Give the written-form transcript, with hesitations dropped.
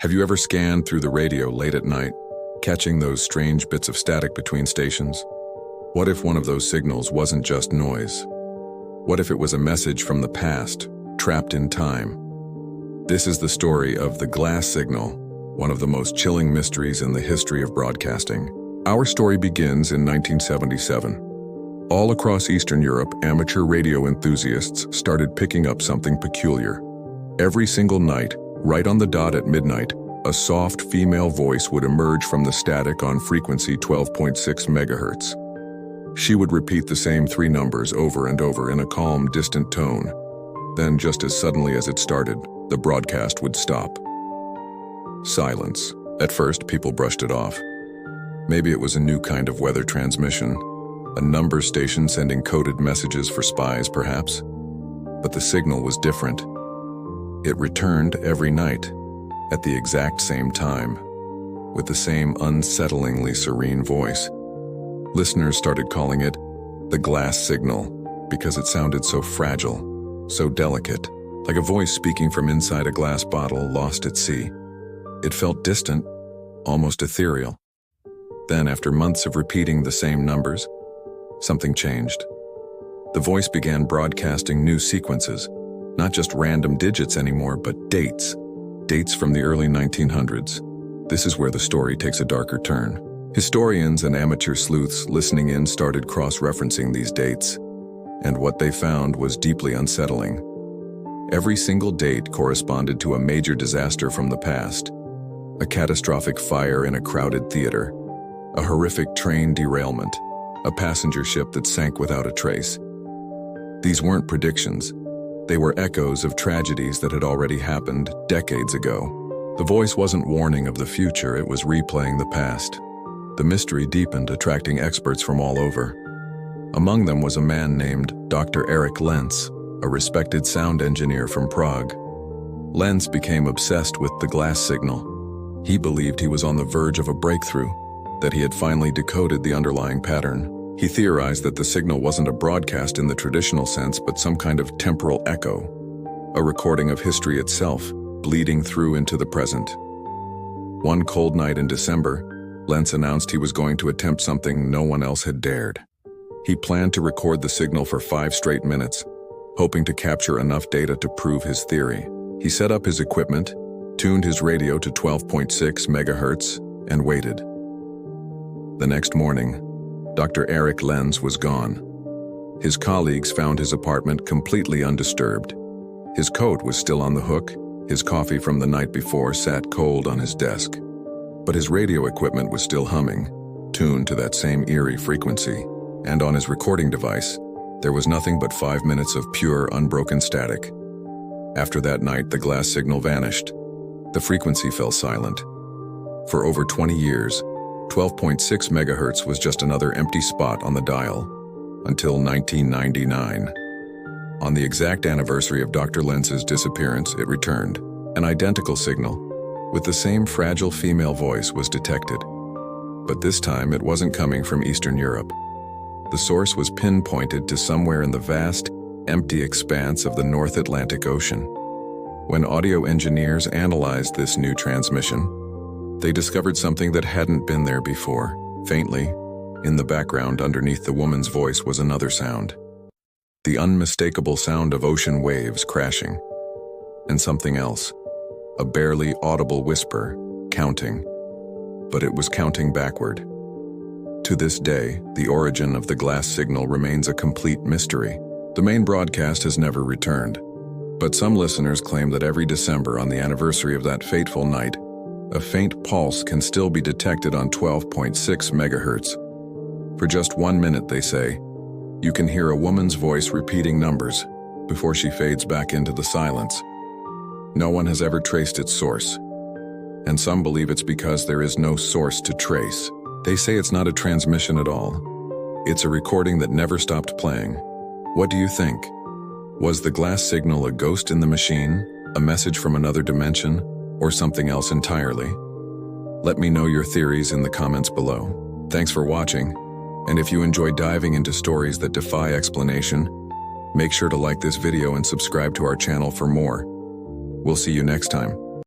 Have you ever scanned through the radio late at night, catching those strange bits of static between stations? What if one of those signals wasn't just noise? What if it was a message from the past, trapped in time? This is the story of the glass signal, one of the most chilling mysteries in the history of broadcasting. Our story begins in 1977. All across Eastern Europe, amateur radio enthusiasts started picking up something peculiar. Every single night, right on the dot at midnight, a soft female voice would emerge from the static on frequency 12.6 megahertz. She would repeat the same three numbers over and over in a calm, distant tone. Then, just as suddenly as it started, the broadcast would stop. Silence. At first, people brushed it off. Maybe it was a new kind of weather transmission, a number station sending coded messages for spies, perhaps. But the signal was different. It returned every night, at the exact same time, with the same unsettlingly serene voice. Listeners started calling it the glass signal because it sounded so fragile, so delicate, like a voice speaking from inside a glass bottle lost at sea. It felt distant, almost ethereal. Then, after months of repeating the same numbers, something changed. The voice began broadcasting new sequences, not just random digits anymore, but dates from the early 1900s. This is where the story takes a darker turn. Historians and amateur sleuths listening in started cross-referencing these dates, and what they found was deeply unsettling. Every single date corresponded to a major disaster from the past: a catastrophic fire in a crowded theater, a horrific train derailment, a passenger ship that sank without a trace. These weren't predictions. They were echoes of tragedies that had already happened decades ago. The voice wasn't warning of the future, it was replaying the past. The mystery deepened, attracting experts from all over. Among them was a man named Dr. Eric Lenz, a respected sound engineer from Prague. Lenz became obsessed with the glass signal. He believed he was on the verge of a breakthrough, that he had finally decoded the underlying pattern. He theorized that the signal wasn't a broadcast in the traditional sense, but some kind of temporal echo, a recording of history itself, bleeding through into the present. One cold night in December, Lenz announced he was going to attempt something no one else had dared. He planned to record the signal for 5 straight minutes, hoping to capture enough data to prove his theory. He set up his equipment, tuned his radio to 12.6 megahertz, and waited. The next morning, Dr. Eric Lenz was gone. His colleagues found his apartment completely undisturbed. His coat was still on the hook, his coffee from the night before sat cold on his desk. But his radio equipment was still humming, tuned to that same eerie frequency, and on his recording device, there was nothing but 5 minutes of pure, unbroken static. After that night, the glass signal vanished. The frequency fell silent. For over 20 years, 12.6 megahertz was just another empty spot on the dial, until 1999. On the exact anniversary of Dr. Lenz's disappearance, it returned. An identical signal, with the same fragile female voice, was detected. But this time, it wasn't coming from Eastern Europe. The source was pinpointed to somewhere in the vast, empty expanse of the North Atlantic Ocean. When audio engineers analyzed this new transmission, they discovered something that hadn't been there before. Faintly, in the background underneath the woman's voice was another sound. The unmistakable sound of ocean waves crashing. And something else. A barely audible whisper, counting. But it was counting backward. To this day, the origin of the glass signal remains a complete mystery. The main broadcast has never returned. But some listeners claim that every December, on the anniversary of that fateful night, a faint pulse can still be detected on 12.6 megahertz. For just 1 minute, they say, you can hear a woman's voice repeating numbers before she fades back into the silence. No one has ever traced its source, and some believe it's because there is no source to trace. They say it's not a transmission at all. It's a recording that never stopped playing. What do you think? Was the glass signal a ghost in the machine, a message from another dimension, or something else entirely? Let me know your theories in the comments below. Thanks for watching, and if you enjoy diving into stories that defy explanation, make sure to like this video and subscribe to our channel for more. We'll see you next time.